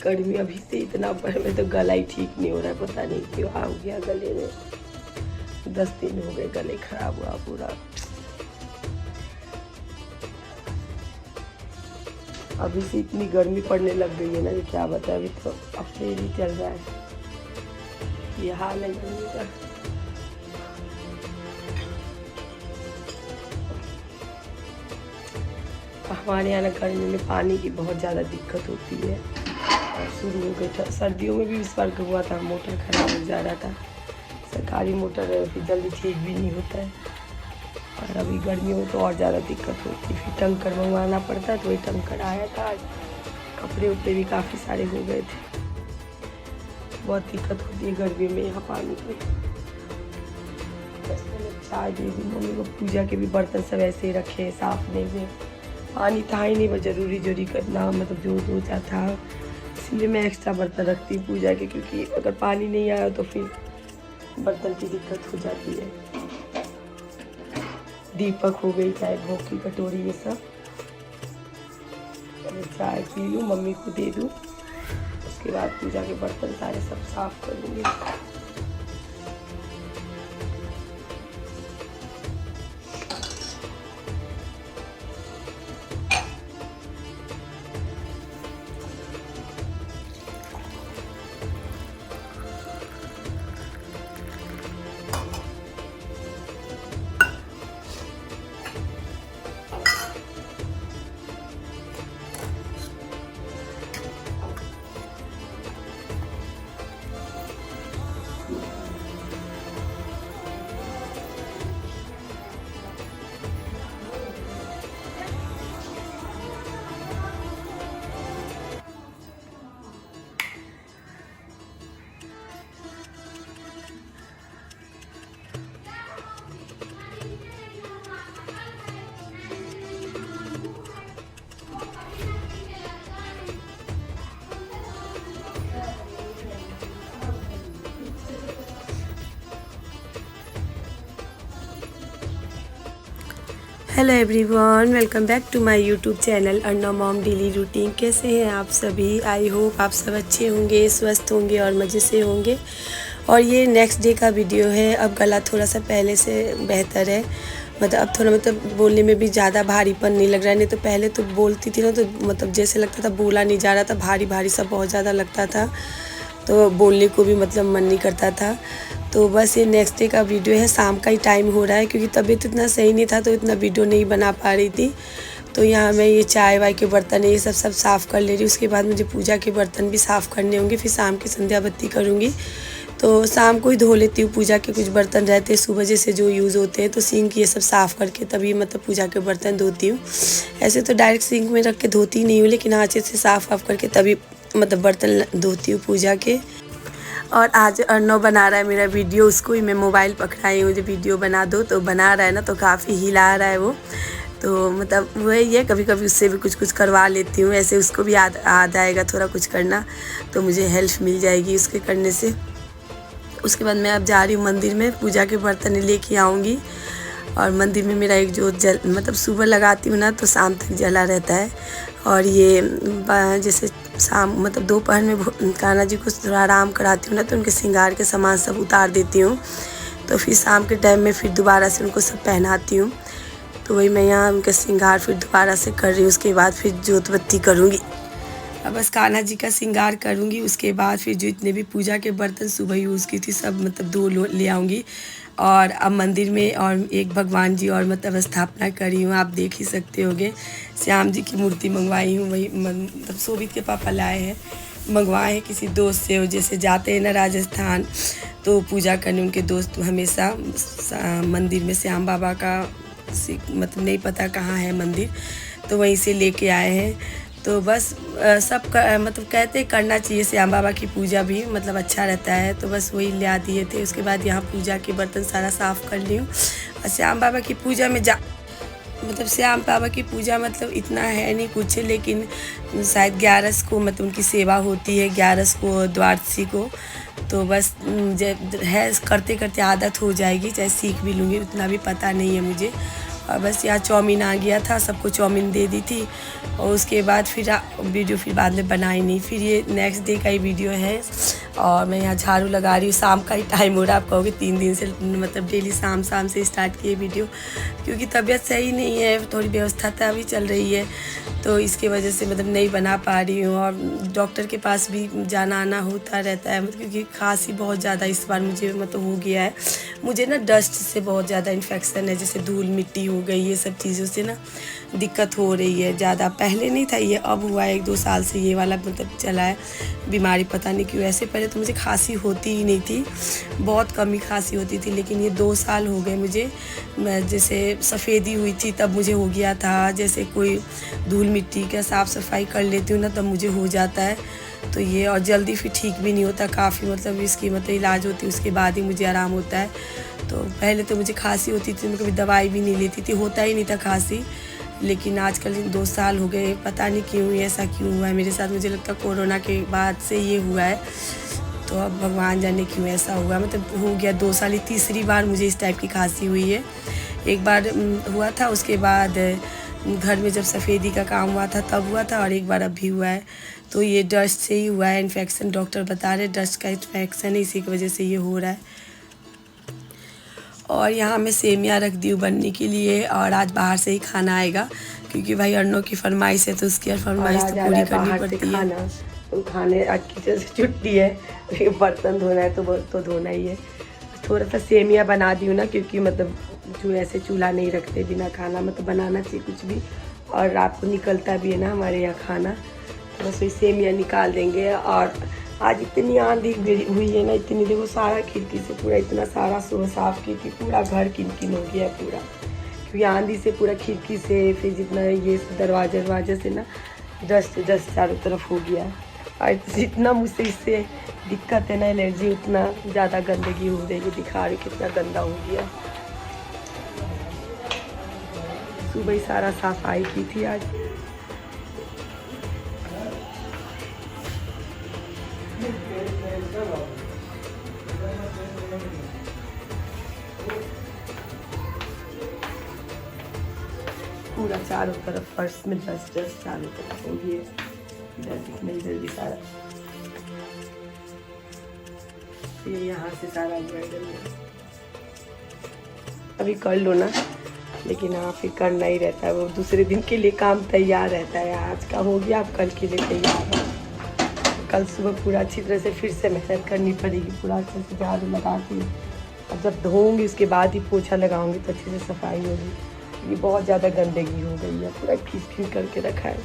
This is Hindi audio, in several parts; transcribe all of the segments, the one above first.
गर्मी अभी से इतना बढ़ में तो गला ही ठीक नहीं हो रहा है, पता नहीं क्यों आ गया गले में। 10 दिन हो गए गले खराब हुआ पूरा। अभी से इतनी गर्मी पड़ने लग गई है ना, ये क्या बताए, अभी तो अप्रैल ही चल रहा है, ये हाल है गर्मी का। हमारे यहाँ गर्मी में पानी की बहुत ज़्यादा दिक्कत होती है। और शुरू हो गई था सर्दियों में भी इस बार हुआ था, मोटर खराब हो जा रहा था। सरकारी मोटर है, फिर जल्दी ठीक भी नहीं होता है। और अभी गर्मियों में तो और ज़्यादा दिक्कत होती है, फिर टंकर मंगवाना पड़ता है। तो वही टंकर आया था आज। कपड़े उपड़े भी काफ़ी सारे हो गए थे। बहुत दिक्कत होती है गर्मी में यहाँ पानी की। चाय दे दी मम्मी को, पूजा के भी बर्तन सब ऐसे ही रखे साफ नहीं हुए। पानी था ही नहीं, बस जरूरी करना, मतलब जो दो चार था, इसलिए मैं एक्स्ट्रा बर्तन रखती हूँ पूजा के, क्योंकि अगर पानी नहीं आया तो फिर बर्तन की दिक्कत हो जाती है। दीपक हो गई, चाय भोग की कटोरी, ये सब। तो चाय पी लूँ, मम्मी को दे दूँ, उसके बाद पूजा के बर्तन सारे सब साफ कर लूँगी। Hello everyone, welcome back to my YouTube channel Arnav mom daily routine. कैसे हैं आप सभी? आई होप आप सब अच्छे होंगे, स्वस्थ होंगे और मज़े से होंगे। और ये नेक्स्ट डे का वीडियो है। अब गला थोड़ा सा पहले से बेहतर है, मतलब अब थोड़ा बोलने में भी ज़्यादा भारीपन नहीं लग रहा है। नहीं तो पहले तो बोलती थी ना, तो मतलब जैसे लगता था बोला नहीं जा रहा था, भारी भारी सा बहुत ज़्यादा लगता था, तो बोलने को भी मतलब मन नहीं करता था। तो बस ये नेक्स्ट डे का वीडियो है, शाम का ही टाइम हो रहा है, क्योंकि तबीयत इतना सही नहीं था तो इतना वीडियो नहीं बना पा रही थी। तो यहाँ मैं ये चाय वाय के बर्तन है, ये सब साफ़ कर ले रही हूँ। उसके बाद मुझे पूजा के बर्तन भी साफ़ करने होंगे, फिर शाम की संध्या बत्ती करूँगी। तो शाम को ही धो लेती हूँ, पूजा के कुछ बर्तन रहते हैं सुबह जैसे जो यूज़ होते हैं, तो सिंक ये सब साफ़ करके तभी मतलब पूजा के बर्तन धोती हूँ। ऐसे तो डायरेक्ट सिंक में रख के धोती नहीं हूँ, लेकिन अच्छे से साफ़ करके तभी मतलब बर्तन धोती हूँ पूजा के। और आज अर्नव बना रहा है मेरा वीडियो, उसको ही मैं मोबाइल पकड़ाई हूँ, मुझे वीडियो बना दो, तो बना रहा है ना, तो काफ़ी हिला रहा है वो। तो मतलब वही है, कभी कभी उससे भी कुछ करवा लेती हूँ, ऐसे उसको भी आ जाएगा थोड़ा कुछ करना, तो मुझे हेल्प मिल जाएगी उसके करने से। उसके बाद मैं अब जा रही हूँ मंदिर में, पूजा के बर्तन लेके आऊँगी। और मंदिर में मेरा एक जोत मतलब सुबह लगाती हूँ ना, तो शाम तक जला रहता है। और ये जैसे शाम मतलब दोपहर में कान्हा जी को थोड़ा आराम कराती हूँ ना, तो उनके श्रृंगार के सामान सब उतार देती हूँ। तो फिर शाम के टाइम में फिर दोबारा से उनको सब पहनाती हूँ। तो वही मैं यहाँ उनके श्रृंगार फिर दोबारा से कर रही हूँ। उसके बाद फिर जोत बत्ती करूँगी। अब बस कान्हा जी का श्रृंगार करूँगी, उसके बाद फिर जो इतने भी पूजा के बर्तन सुबह यूज़ की थी सब मतलब धो ले आऊँगी। और अब मंदिर में और एक भगवान जी और मतलब स्थापना करी हूँ, आप देख ही सकते होंगे। श्याम जी की मूर्ति मंगवाई हूँ, वही मतलब शोभित के पापा लाए हैं, मंगवाए हैं किसी दोस्त से। जैसे जाते हैं ना राजस्थान तो पूजा करने, उनके दोस्त हमेशा मंदिर में श्याम बाबा का मतलब नहीं पता कहाँ है मंदिर, तो वहीं से लेके आए हैं। तो बस मतलब कहते करना चाहिए श्याम बाबा की पूजा भी, मतलब अच्छा रहता है। तो बस वही ला दिए थे। उसके बाद यहाँ पूजा के बर्तन सारा साफ़ कर ली हूँ। और श्याम बाबा की पूजा में मतलब श्याम बाबा की पूजा मतलब इतना है नहीं कुछ, लेकिन शायद 11 को मतलब उनकी सेवा होती है, 11 को द्वादशी को। तो बस जब है करते करते आदत हो जाएगी, चाहे सीख भी लूँगी, उतना भी पता नहीं है मुझे। और बस यहाँ चाउमीन आ गया था, सबको चाउमीन दे दी थी। और उसके बाद फिर वीडियो फिर बाद में बनाई नहीं। फिर ये नेक्स्ट डे का ही वीडियो है। और मैं यहाँ झाड़ू लगा रही हूँ, शाम का ही टाइम हो रहा है। आप कहोगे 3 दिन से मतलब डेली शाम से स्टार्ट किए वीडियो, क्योंकि तबीयत सही नहीं है, थोड़ी व्यवस्था भी चल रही है, तो इसकी वजह से मतलब नहीं बना पा रही हूँ। और डॉक्टर के पास भी जाना आना होता रहता है, मतलब क्योंकि खांसी बहुत ज़्यादा इस बार मुझे मतलब हो गया है। मुझे ना डस्ट से बहुत ज़्यादा इन्फेक्शन है, जैसे धूल मिट्टी हो गई, ये सब चीज़ों से ना दिक्कत हो रही है ज़्यादा। पहले नहीं था ये, अब हुआ है 1-2 साल से ये वाला मतलब चला है बीमारी, पता नहीं क्यों। ऐसे पहले तो मुझे खांसी होती ही नहीं थी, बहुत कम ही खांसी होती थी, लेकिन ये 2 साल हो गए मुझे। जैसे सफ़ेदी हुई थी तब मुझे हो गया था, जैसे कोई धूल मिट्टी का साफ़ सफाई कर लेती हूँ ना तब मुझे हो जाता है। तो ये और जल्दी फिर ठीक भी नहीं होता, काफ़ी मतलब इसकी मतलब इलाज होती है, उसके बाद ही मुझे आराम होता है। तो पहले तो मुझे खांसी होती थी, मैं कभी दवाई भी नहीं लेती थी, होता ही नहीं था खांसी। लेकिन आजकल 2 साल हो गए, पता नहीं क्यों ऐसा क्यों हुआ है मेरे साथ। मुझे लगता है कोरोना के बाद से ये हुआ है। तो अब भगवान जाने क्यों ऐसा हुआ, मतलब हो गया 2 साल, 3री बार मुझे इस टाइप की खांसी हुई है। एक बार हुआ था, उसके बाद घर में जब सफ़ेदी का काम हुआ था तब हुआ था, और एक बार अभी हुआ है। तो ये डस्ट से ही हुआ है इन्फेक्शन, डॉक्टर बता रहे डस्ट का इन्फेक्शन है, इसी की वजह से ये हो रहा है। और यहाँ मैं सेमियाँ रख दी हूँ बनने के लिए, और आज बाहर से ही खाना आएगा, क्योंकि भाई अर्नो की फरमाइश है, तो उसकी फरमाइश तो पूरी करनी पड़ती है। तो खाने आज किचन से छुट्टी है, बर्तन धोना है तो धोना ही है। थोड़ा सा सेमियाँ बना दी हूँ ना, क्योंकि मतलब जो ऐसे चूल्हा नहीं रखते बिना खाना, मतलब बनाना चाहिए कुछ भी, और रात को निकलता भी है ना हमारे यहाँ खाना। तो बस वही सेमियाँ निकाल देंगे। और आज इतनी आंधी हुई है ना, इतनी, देखो सारा खिड़की से पूरा इतना सारा सुबह साफ़ की थी, पूरा घर किन हो गया पूरा, क्योंकि आंधी से पूरा खिड़की से, फिर जितना ये दरवाजे से ना डस्ट चारों तरफ हो गया। और जितना मुझसे इससे दिक्कत है ना एलर्जी, उतना ज़्यादा गंदगी हो रही है, दिखा रही कितना गंदा हो गया। सुबह ही सारा सफाई की थी आज। पूरा चारों तरफ फर्श में डस्ट चारों तरफ हो गई है, इधर दिखने इधर भी सारा, ये यहाँ से सारा हुआ। अभी कर लो ना, लेकिन हाँ फिर करना ही रहता है, वो दूसरे दिन के लिए काम तैयार रहता है। आज का हो गया, अब कल के लिए तैयार है। कल सुबह पूरा अच्छी तरह से फिर से मेहनत करनी पड़ेगी, पूरा अच्छे से झाड़ू लगा के। अब जब धोऊंगी उसके बाद ही पोछा लगाऊंगी तो अच्छे से सफाई होगी। ये बहुत ज़्यादा गंदगी हो गई है, पूरा खींच करके रखा है।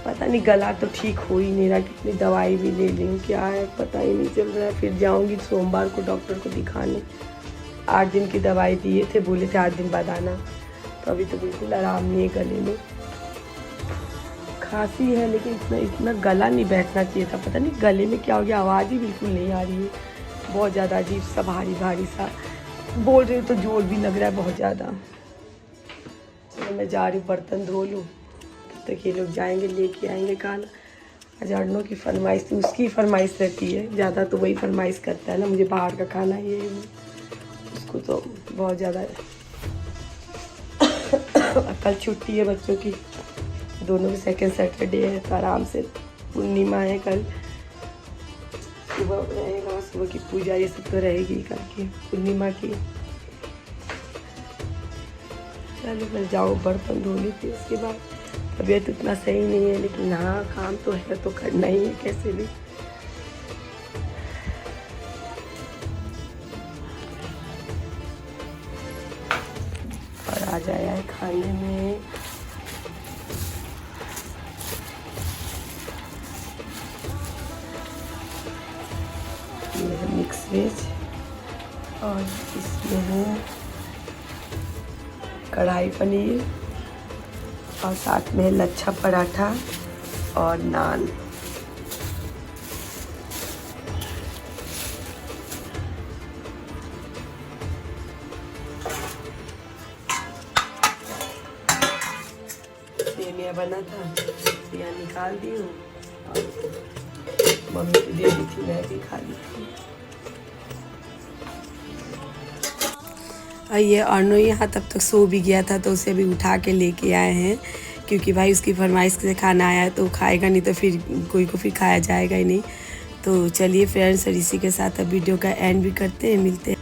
पता नहीं, गला तो ठीक हो ही नहीं रहा, कितनी दवाई भी ले लूँ, क्या है पता ही नहीं चल रहा है। फिर जाऊँगी सोमवार को डॉक्टर को दिखाने। 8 दिन की दवाई दिए थे, बोले थे 8 दिन बाद आना, तो अभी तो बिल्कुल आराम नहीं है गले में। खांसी है लेकिन इतना गला नहीं बैठना चाहिए था, पता नहीं गले में क्या हो गया, आवाज़ ही बिल्कुल नहीं आ रही है, बहुत ज़्यादा अजीब सा भारी सा बोल रही हूँ, तो जोर भी लग रहा है बहुत ज़्यादा। चलो मैं जा रही हूँ, बर्तन धो लूँ, तब तक ये लोग जाएंगे लेके आएंगे खाना। आज अर्नो की फरमाइश थी, उसकी फरमाइश रहती है ज़्यादा, तो वही फरमाइश करता है ना मुझे बाहर का खाना, ये उसको तो बहुत ज़्यादा है। कल छुट्टी है बच्चों की, दोनों की सेकंड सैटरडे है, तो आराम से पूर्णिमा है कल, सुबह रहेगा, सुबह की पूजा ये सब तो रहेगी कल की पूर्णिमा की। चलो मैं जाओ बर्तन धो लेती, उसके बाद तबीयत उतना सही नहीं है, लेकिन हाँ काम तो है तो करना ही है कैसे भी। और आज आया है खाने में ये है मिक्स वेज, और इसमें है कढ़ाई पनीर, और साथ में लच्छा पराठा और नान। सेमिया बना था, सेमिया निकाल दी हूँ और मम्मी को दे दी थी, मैं भी खा ली थी। और ये अर्नो यहाँ तब तक सो भी गया था, तो उसे अभी उठा के लेके आए हैं, क्योंकि भाई उसकी फरमाइश से खाना आया है तो खाएगा नहीं तो फिर कोई को फिर खाया जाएगा ही नहीं। तो चलिए फ्रेंड्स, और इसी के साथ अब वीडियो का एंड भी करते हैं, मिलते हैं।